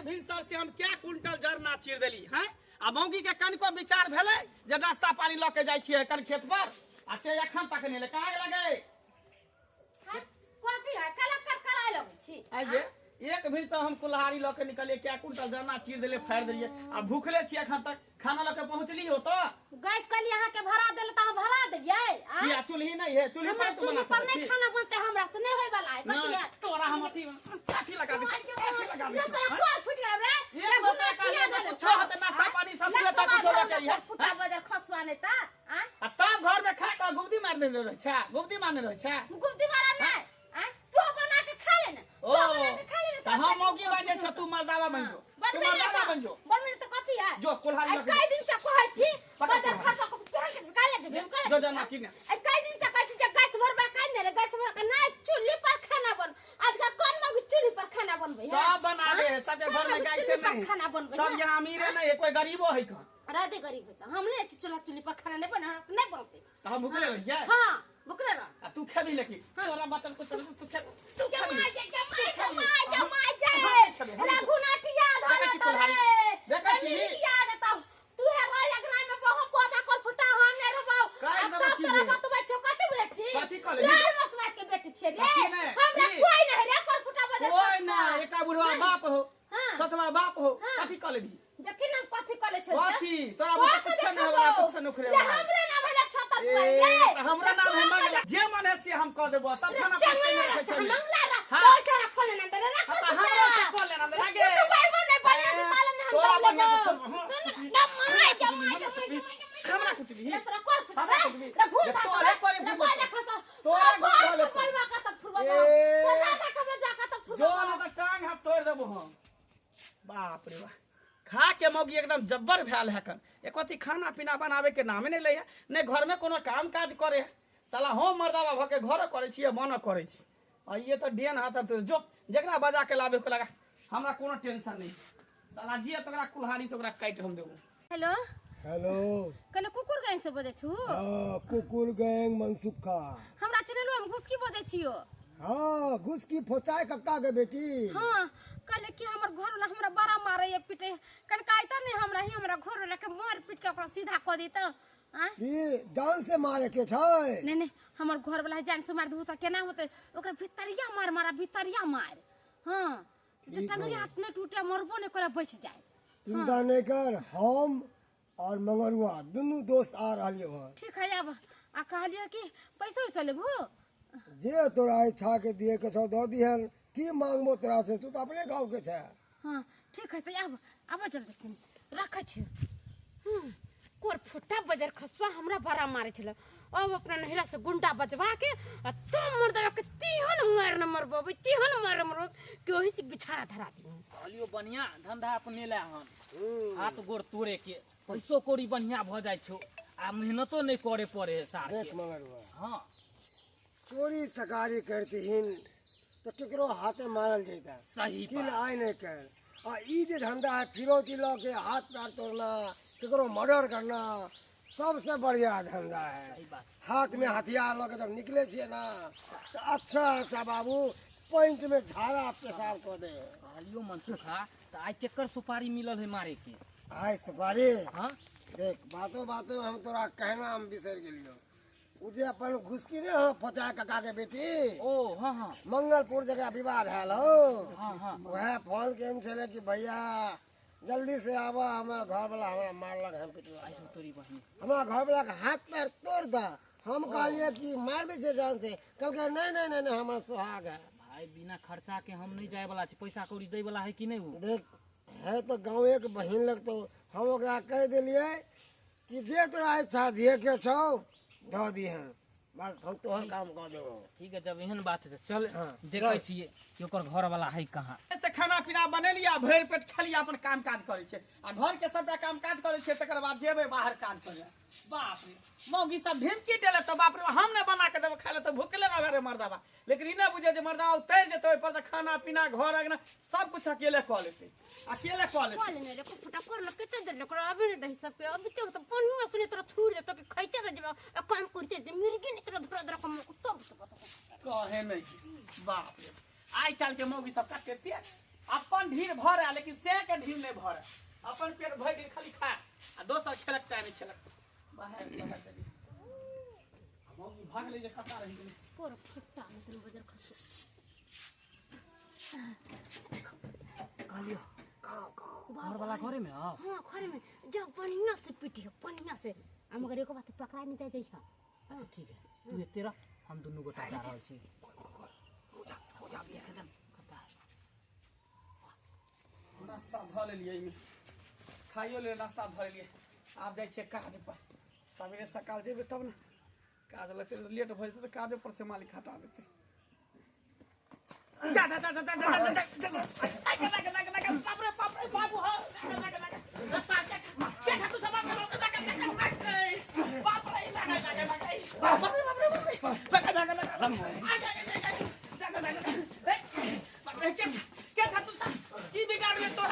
भीतर से हम क्या कुंटल जरना चीर देली हैं आ मौगी के कनको विचार भेले जे नाश्ता पानी ल के जाय छियै कन खेत पर आ से एखन तक नहीं ले कहाँ लगे कथी है कलक्कर कराय लगै छी आगे एक भी से हम कुल्हाड़ी ल के निकलिए क्या कुंटल जरना चीर देले फाड़ देलिए आ भूखले छी एखन तक खाना ल के पहुंचली हो तो गैस कल यहाँ के भरा देले त हम भरा देलिए या चूल्ही नहीं है चूल्ही पर तू बना सकत छी खाना बनते हमरा से नहीं होय वाला है कथी है तोरा हम अथी काठी लगा दे तोरा कोर फुट गया रे ये बता काले तो कुछ होते नाश्ता पानी सब दिए त कुछ ल के है फुटा बजर खसवा नहीं ता आ तब घर में खा के गुप्ती मारने रहे छा गुप्ती मारने रहे छा गुप्ती मारा नहीं तू बना के खा ले ना ओ त हम मौगी बन जे छ तू मर्दावा बन जो तू मर्दावा बन जो तो कथी है जो कुल्हाड़ी लगा कई दिन से कहै छी बजर खसवा को काले दे जो जना चीन कई दिन से कहै छी जे गैस भरबा काई ने गैस भर के नहीं चूल्ही पर खाना बन आज का कौन मौगी चूल्ही पर खाना बनबे है सब बनावे है सबके घर में गैस नहीं खाना बनबे सब यहाँ अमीर नहीं है कोई गरीबो है कहां राधे गरीब है हम नहीं चूल्ही पर खाना नहीं बना नहीं बनते त हम भूखले रहिए हां भूखले रह तू खेबी लेकिन तोरा बचन कुछ तू खे तू के माय जे रघुनाथिया धरा देखै छी याद तब तू है राजा ग्राम में बहुत पोता कर फुटा हम नहीं रहबो काहे न बसी रे तू बच्चो कते बोले छी कथी कहले रे मसमा के बेटी छे रे हमरा कोई नहीं रे कर फुटा बजे कोई ना एका बुढ़वा बाप हो सतवा बाप हो कथी कहले दी जखन हम कथी कले छै कथी तोरा बुझ कुछ न होला कुछ न खरे हमरे ना भेले छतर पर रे हमरा नाम है मंगला जे मन है से हम कह देबो सब खाना पास के रखे छै मंगला रा पैसा रखल ना दे रे त हमरा से कह लेना दे लागे भाई मन नहीं बने से तालन हम तोरा बढ़िया से हमरा कुछ भी तोरा कर फुटा रे भूल तोरे करे भूल तोरा घर पैवा का तब थुरबा पता था कब जा का तब थुरबा जो ना त टांग हाथ तोड़ देबो हम बाप रे बाप खा के मौगी एकदम जब्बर भैल है कन एक अथी खाना पीना बनावे के नामे नहीं ले है ने घर में कोनो काम काज करे है साला हो मर्दावा भ के घर करे छी मन करे छी और ये तो डेन हाथ तो जो जकरा बजा के लावे को लगा हमरा कोनो टेंशन नहीं साला जी तोरा कुल्हाड़ी से ओकरा काट हम देबो हेलो हेलो कने कुकुर गैंग से बजे छु कुकुर गैंग मनसुखा हमरा चैनल में घुसकी बजे छियो हाँ घुसकी फोचाए कक्का के बेटी हां कने कि हमर घर वाला हमरा बड़ा मारे ये पीटे कन काइता नहीं हमरा घर वाला के मार पीट के ओकरा सीधा क दी त की जान से मारे के छै नहीं हमर घर वाला जान से मार दू त केना होते ओकरा भितरिया मार भितरिया मार हां जे टंगरी हाथ ने टूटे मरबो ने करे बच जाए चिंता नहीं कर हम और मंगरुआ दोनों दोस्त आ रहलिए घर ठीक है अब आ कहलियो कि पैसा वैसा लेबो जे तोरा इच्छा के दिए के छौ दो दिहन की मांगबो तोरा से तू तो अपने गांव के छै हां ठीक है त अब जल्दी से रख छी कोर फुटा बजर खसवा हमरा बड़ा मारे छल अब अपना नहरा से गुंडा बजवा के तुम मर्दवा के तीहन मार न मरबो तीहन मार मरो के ओही से बिछाड़ा धरा दी कहलियो बढ़िया धंधा अपने ले हन हाथ गोड़ तोड़े के पैसो कौड़ी बढ़िया भ जाय छो आ मेहनतो नहीं करे पड़े सार देख के मंगरुआ हां चोरी सकारी करतीहिन तो केकरो हाथे मारल जैता सही किन बात आय नहीं कर आ ई जे धंधा है फिरौती लो के हाथ पैर तोड़ना केकरो मर्डर करना सबसे बढ़िया धंधा है सही बात हाथ में हथियार लो के जब निकले छिए ना तो अच्छा बाबू पॉइंट में झाड़ा पेशाब कर दे कहलियो मनसुखा त आज केकर सुपारी मिलल है मारे के आय सुपारी हां देख बातों बातों में हम तोरा कहना हम बिसर गेलियो उ जे अपन घुसकी ने हो फोचा काका के बेटी ओ हां हां मंगलपुर जगह विवाह भेल हो हां हां वह फोन केन छले कि भैया जल्दी से आवा हमारा घर वाला हमरा मारलक हम पिटवा आई हो तोरी बहिन हमरा घर वाला के हाथ पैर तोड़ दा हम कहलिए कि मार दे छे जान से कल के नहीं हमारा सुहाग है भाई बिना खर्चा के हम नहीं जाए वाला छी पैसा कौड़ी दे वाला है कि नहीं वो देख है तो गाँव के बहिन लग तो हम ओकरा कह दिलिए कि जे तोरा इच्छा दिए के छौ धो दिहन बस हम तोहर काम कर देबो ठीक है जब एहन बात है तो चल हाँ, देखे छिए कि ओकर घर वाला है कहाँ से खाना पीना बनेलिया भरि पेट खेलिया अपन काम काज करे छे आ घर के सबटा काम काज करे छे तकर बाद जेबे बाहर काज करे बाप रे मौगी सब ढिमकी देले तो बाप रे हम ने बना के देब खाले तो भूखले रह रे मर्दावा लेकिन इने बुझे जे मर्दावा उतर जेते ओइ पर त खाना पीना घर अंगना सब कुछ अकेले क लेते अकेले क लेते कॉल ने रे को फुटा कर ल केते देर कर अभी ने दही सब पे अभी तो पानी में सुने तोरा थूर दे तो कि खाइते रह जेबा काम करते जे मिर्गी ने तोरा धरा धरा को तो कहे नहीं बाप रे आई काल के मौगी सब कटेते अपन ढीर भर है लेकिन से के ढीर नहीं भर है। अपन पेट भर के खाली खा आ दोसर खेलक चाहे नहीं खेलक बाहर बाहर चली मौगी भाग ले जे खाता रही कोर फुट्टा मतलब बजर खस कहलियो घर वाला घरे में हां हां घरे में जब बढ़िया से पिटियो बढ़िया से हम गरे को बात पकड़ा नहीं जाय जइहा। अच्छा ठीक है तू एते रह हम दोनों गोटा जा रहल छी हो जा भी एकदम करता है नाश्ता ध लेलिए में खाइयो ले नाश्ता ध लेलिए आब जाय छे काज पर सवेरे सकाल जेबे तब ना काज लगते लेट भ जेते त काजे पर से मालिक हटा देते जा जा जा जा जा जा जा बाप रे बाबू हो रस्ता के तू सब बाप रे क्या था तू की बिगाड़ ले तो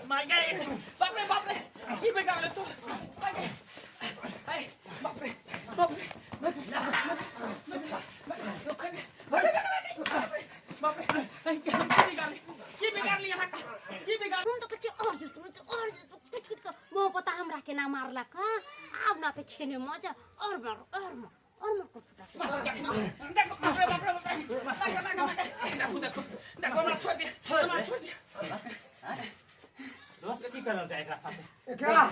माय गए बाप रे की बिगाड़ ले तो बाप रे की बिगाड़ लिया की बिगाड़ हम तो कुछ और जस्ट कुछ का वो पता हमरा के ना मारला का अब ना के खेने मजा और मार को फुटा देखो ना छोड़ दिया दोस्त की करल जाए एकरा साथे क्या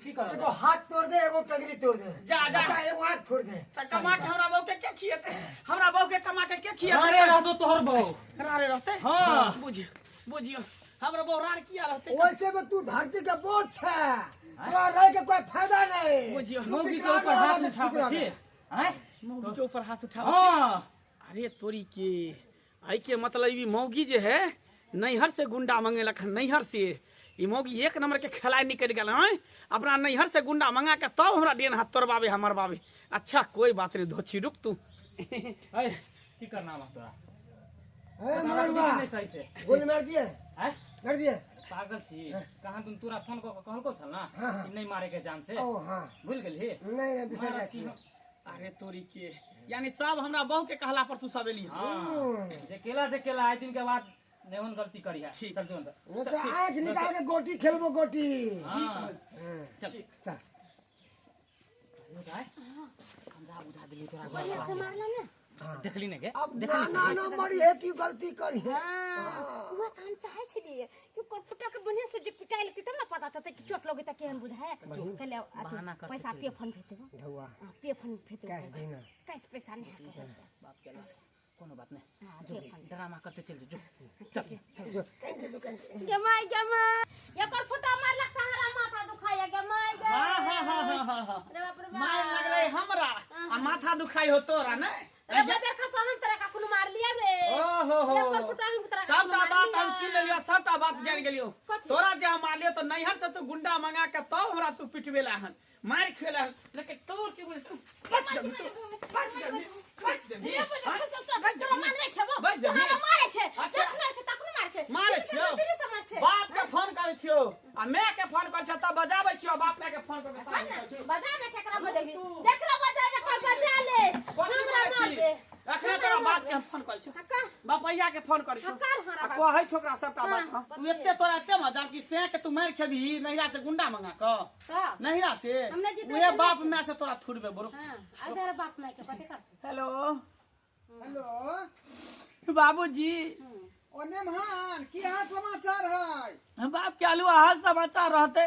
की करल एगो हाथ तोड़ दे एगो टंगरी तोड़ दे जा जा एगो हाथ फोड़ दे कमा के हमरा बहू के क्या खिएते हमरा बहू के कमा के क्या खिएते अरे रहतो तोहर बहू रारे रहते हाँ। बुझियो हमरा बहू रार किया रहते वैसे में तू धरती के बोझ है तोरा रह के कोई फायदा नहीं बुझियो मौगी के ऊपर हाथ उठा के हैं मौगी के ऊपर हाथ उठा हां अरे तोरी के आई के मतलब ई मौगी जे है नैहर से गुंडा मंगे लखन नैहर से ई मौगी एक नंबर के खिलाड़ी निकल गल हैं अपना नैहर से गुंडा मंगा के तब हमरा डेन हाथ तोड़बावे हमर बाबे अच्छा कोई बात नहीं धोची रुक तू ए की करना है तोरा ए मारवा नहीं सही से गोली मार दिए हैं कर दिए पागल छी कहां तुम तोरा फोन को कहलको छल ना कि नहीं मारे के जान से ओ हां भूल गेली नहीं बिसर जाती अरे तोरी के यानी सब हमरा बहू के कहला पर तू सब एली हां जे केला आइ दिन के बाद नेवन गलती करी है ठीक। चल जो अंदर वो तो आंख निकाल के गोटी खेलबो गोटी हां चल चल हो जाए समझा बुझा दिली तोरा बढ़िया से मारला ना देखली ने के अब ना ना मरी है की गलती करी है वो हम चाहे छलिए कि कोर फुटा के बढ़िया से जे पिटाइल की तब ना पता चलते कि चोट लगे त केहन बुझाए पहले बहाना करते पैसा पे फोन भेते ढौआ पे फोन भेते कैश देना कैसे पैसा नहीं है बाप के लाश कोनो बात नहीं हां जो ड्रामा करते चल जो चल जो कहीं दे कहीं गमाई ये कोर फुटा मारला सहारा माथा दुखाया गमाई गे हां अरे बाप रे मार लग रही हमरा आ माथा दुखाई हो तोरा ना अरे बदर का हम तरह का कुन मार लिया रे ओहो हो कोर फुटा हम तरह का सबटा बात हम सुन लेलियो सबटा बात जान गेलियो कथी? तोरा जे हम मारलियो तो नैहर से तू गुंडा मंगा के तब हमरा तू पिटवेला हन मार खेला लेकिन तू की बुझ बच जा बच जा ये बोले खसो जरा मारे छबो बच जा मारे छे अच्छा। जखना छे तखनो मारे छे मारे छियो तेरे से मारे छे बाप के फोन करे छियो आ मैं के फोन कर छ त बजाबै छियो बाप के फोन कर के बजा में केकरा बजेबी देखरा बजाबे कोई बजा ले हमरा मार दे अखने तोरा बाप के हम फोन कर छियो हक्का बापैया के फोन कर छियो हकार हरा आ कहै छोकरा सबटा बात हाँ, तू एते तोरा एते मजा कि से के तू मार खेबी नहिरा से गुंडा मंगा क हां नहिरा से हमने जितना उहे बाप में से तोरा थुरबे बरो हां अगर बाप में के पते कर हेलो हेलो बाबूजी ओने महान की हाल समाचार है बाप के आलू हाल समाचार रहते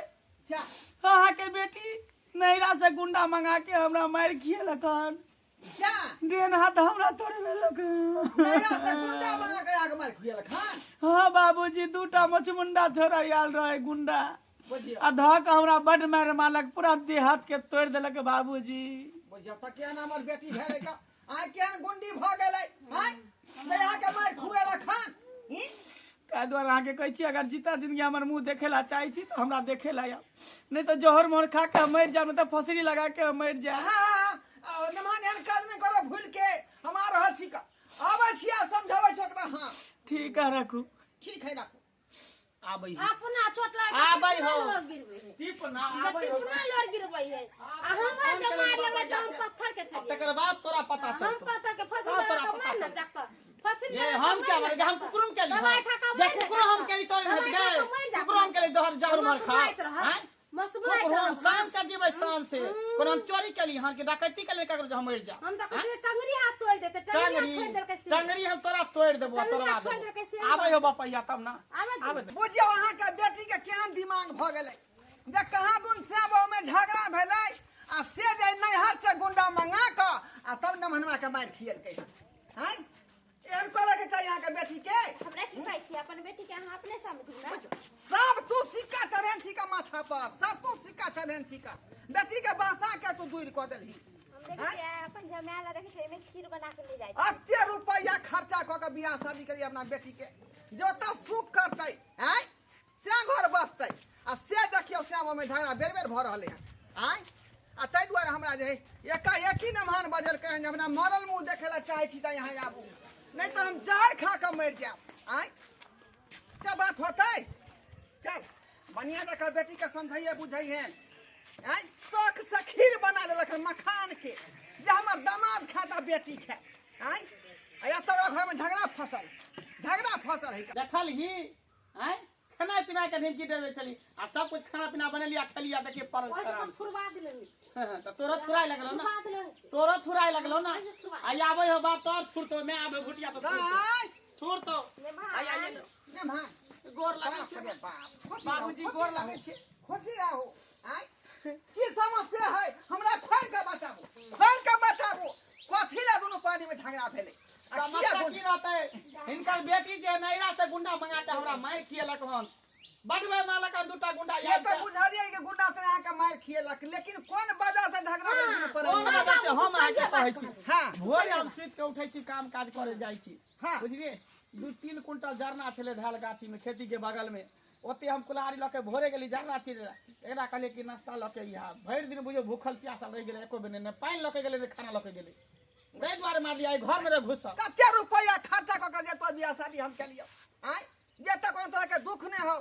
क्या अहाँ के बेटी नहिरा से गुंडा मंगा के हमरा मार किए लखन क्या देन हाथ हमरा तोड़े में नैरा से गुंडा बना के आग मार खुयल खान हाँ बाबूजी दूटा मचमुंडा छोरा आयल रहे गुंडा बुझियो आ धक हमरा बड मार मालक पूरा देह हाथ के तोड़ देलक बाबूजी बुझियो त के नाम बेटी भेले का आ केन गुंडी भ गेलै हाय नैरा के मार खुयल खान ई ताहि दुआरे अहाँके कहै छी अगर जीता जिंदगी हमर मुंह देखे ला चाहै छी तो हमरा देखे ला आब नहीं तो जोहर मोहर खा के मर जाब नहीं तो फसरी लगा के मर जाए हां नमान एहन काज में करे भूल के हमार रहल छी का आबै छिया समझाबै छोकरा हां ठीक है रखू ठीक है रखो आबै अपना चोट लगा आबै हो लोर गिरबै है टिप ना आबै हो कितना लोर गिरबै है आ हमरा जब मार लेबै त हम पत्थर के अब छलिए तकर बाद तोरा पता हम चलतो पत्थर के फंसी हाँ, लगा तोरा तो पता मार न चलतो। जक फंसी ये हम क्या मर गए हम कुकुर में केली दवाई खा के ये मर कुकुर जा। हम केली तोरे नहीं दवाई गए खा के मर जा। कुकुर हम केली दोहर जहर मार खा हैं मस्त कुकुर हम शान से जीवे शान से कोन हम चोरी केली हां के डकैती केले का हम मर जा हम तो कुछ टंगरी हाथ तोड़ देते टंगरी छोड़ देल कैसे टंगरी हम तोरा तोड़ देबो टंगरी तोरा छोड़ देल कैसे आबे हो बापैया तब ना आवे बुझियो अहाँ के बेटी के केहन दिमाग भ गेलै जे कहाँ दुन से में झगड़ा भेलै आ से जे नैहर से गुंडा मंगा क आ तब नमहनवा के मार खियलकै हैं एहन करे के चाहिए अहाँ के बेटी के हमरा की कहै छी अपन बेटी के अहाँ अपने समझू ना सब तू सिक्का चढ़ेन छी का माथा पर सब तू सिक्का चढ़ेन छी का बेटी के बहसा के तू दूर क देलही हम देखिए अपन जमाला रखे छै में खीर बना के ले जाय अत्ते रुपया खर्चा क के बियाह शादी करी अपना बेटी के जो त सुख करतै हैं से घर बसतै आ से देखियो श्याम में झगड़ा बेर बेर भ रहले हैं आ तै दुआरे हमरा जे एकाएकी नमहान बजल कहे हमरा मरल मुंह देखे ला चाहे छी त यहाँ आबू नहीं तो हम जहर खा के मर जाब आय सब बात होतै चल बढ़िया जगह बेटी के समझाइए बुझाइए आय शौक से खीर बना लेलक मखान के जे हमर दामाद खाता बेटी खाए आय या तोरा घर में झगड़ा फसल है देखल ही हैं खाना पीना के ढेंकी देवे चली आ सब कुछ खाना पीना बनेलिया खलिया देखिए परल और छरा हम फुरवा दिले तो तोरा थुराई लगलो ना फुरवा दिले तोरा थुराई लगलो ना आई आबै हो बाप तोर थुर तो मैं आबै घुटिया तो आय थुर तो आई आई ने भाई गोर लगे छे बाबूजी गोर लगे छे खुशी रहो आय की समस्या है हमरा खोल के बताबू कथी ला दोनों पानी में झगड़ा भेले समस्या की रहते इनकर बेटी जे नैरा से गुंडा मंगा के हमरा मार खियलक हन बडवे मालक दूटा गुंडा ये तो बुझलिए कि गुंडा से यहाँ के मार खियलक लेकिन कौन वजह से झगड़ा भेल दोनों पर कोन वजह से हम आके कहै छी हां भोर हम सुत के उठै छी काम काज करे जाइ छी हाँ। बुझलिए 2-3 कुंटल जरना छले धाल गाछी में खेती के बगल में ओते हम कुल्हाड़ी लके भोरे गेली जरना छी एकरा कहले कि नाश्ता लके यहाँ भरि दिन बुझियो भूखल प्यासल रह गेले एको बेर ने पानी लके गेले ने खाना लके गेले तै द्वारे मार लिया घर में घुस कते रुपया खर्चा क के जे तो बियाह शादी हम केलियो आय जे तक कोन तरह के दुख ने हो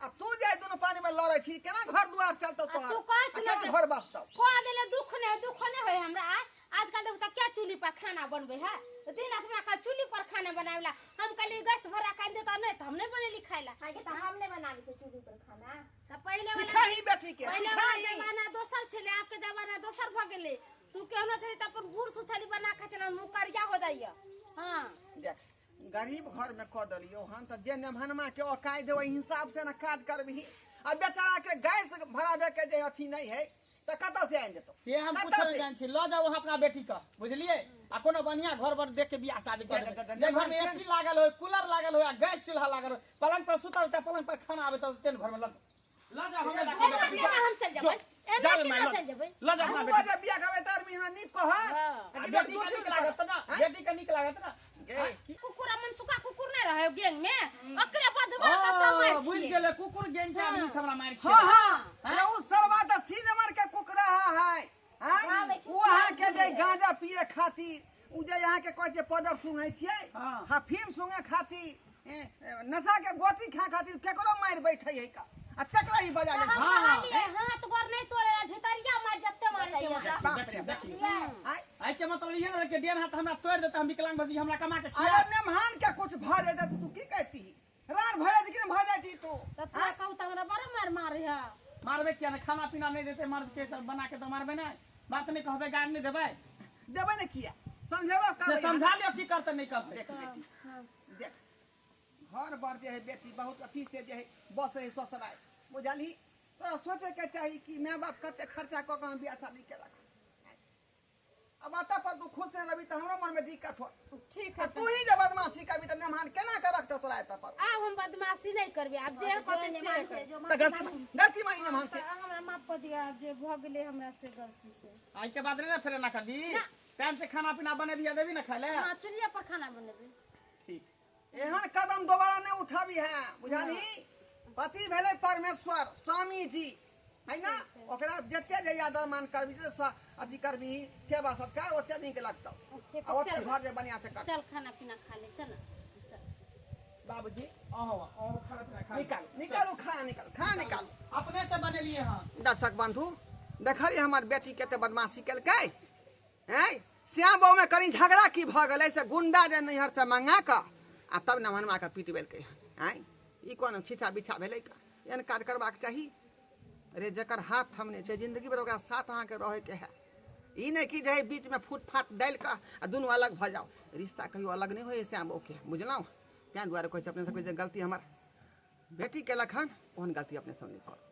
अब तू जे दोनों पानी में लड़ै छी केना घर दुआर चलतो तो तू कहत केना ले घर बसतो को देले दुख ने होय हमरा आजकल तो क्या चूल्ही पर खाना बनबे है तो दिन रात में का चूल्ही पर खाना बनावेला हम कल गैस भरा कर देता नहीं तो हमने बनेली खाइला आगे तो हमने बनावे के चूल्ही पर खाना तो पहले वाला सिखाही बेटी के पहले सिखाही वाला जमाना दोसर छले आपके जमाना दोसर भ गेले तू केहनो छे त अपन गुड़ सुथली बना के चला मुंह करिया हो जाइए हां देख गरीब घर में क दलियो हम तो जे नमहनमा के औकाई दे ओहि हिसाब से ना काज करबही आ बेचारा के गैस भरावे के जे अथी नहीं है त कत से आइन देतो से हम पूछल जान छी ल जाओ अपना बेटी का बुझलिए आ कोनो बढ़िया घर बर देख के बियाह शादी कर जे घर में एसी लागल हो कूलर लागल हो गैस चूल्हा लागल हो पलंग पर सुतल त पलंग पर खाना आवे त तेन घर में ल जा हमें हम चल जेबै चल जेबै ल जा अपना हम बेटी जे बियाह करबै तार में नी कह बेटी का निक लागत ना बेटी का निक लागत ना कुकुर मन सुखा कुकुर नहीं रहे गैंग में ओकरे बदबा त बुझ गेले कुकुर गैंग के आदमी हमरा मार के हां हां उ सरवा त सीन मार के कुकरा है हां वहां के जे गांजा पिए खातिर उ जे यहां के कहै छै पाउडर सुंघै छियै हफीम सुंघे खातिर नशा के गोटी खा खातिर केकरो मार बैठै है का आ तकरा ही बजा ले हाथ गोर नहीं तोड़े भितरिया मार जत्ते मार जाइए आई के मतलब ये ना कि डेढ़ हाथ हमरा तोड़ देता हम विकलांग भजी हमरा कमा के अगर नेमहान के कुछ भ जाए त तू की कहती रान भरे कि भ जाती तू तो कहू त हमरा बड़ा मार है मारबे किया ना खाना पीना नहीं देते मर्द के बना के तो मारबे ना बात नहीं कहबे गाड़ नहीं देबे देबे ने किया समझेबे कर समझा लियो की करते नहीं करते देख बेटी देख घर बार जे है बेटी बहुत अथी से जे है बस है ससुराल बुझली तो सोचे के चाहिए कि माँ बाप कते खर्चा क के बियाह शादी केलक अब आता पर तू खुश नहीं रही तो हमरो मन में दिक्कत हो ठीक है तू ही जब बदमाशी करबी तो नेमहान केना के रख ससुराल त पर अब हम बदमाशी नहीं करबे अब जे करते से गलती माई नेमहान से हमरा माफ कर दिया अब जे भ गेले हमरा से गलती से आई के बाद ना फिर ना कर दी टाइम से खाना पीना बने भी देबी ना खाले हां चुलिया पर खाना बनेबे ठीक एहन कदम दोबारा नहीं उठाबी है बुझली पति भेले परमेश्वर स्वामी जी है ना ओकरा जते जे आदर मान करबी अथी करबी सेवा सत्कार ओते नीक लगतौ आ ओते घर जे बढ़िया से कर चल खाना पीना खा ले चल बाबूजी आओ खाना पीना खा निकालू खा निकाल अपने से बने लिए हां दर्शक बंधु देखलिए हमार बेटी केते बदमाशी केलकै हैं श्याम बाबू में करी झगड़ा की भ गए से गुंडा जे नैहर से मंगा कर आ तब न मनवा के पीट बेलकै आय ई कोन छिछा बिछा भेलै का एहन काज करबाक चाही। अरे जकर हाथ थमने छै जिंदगी भर ओकरा साथ अहाँके रहे के है। ई नहीं कि जे बीच में फूट फाट डाल के आ दुनू अलग भ जाओ। रिश्ता कहियो अलग नहीं होए श्याम बाबू के बुझलहुँ। तैं दुआरे कहै छै अपने सबके जे गलती हमर बेटी केलक हन ओहन गलती अपने सब नहीं कर।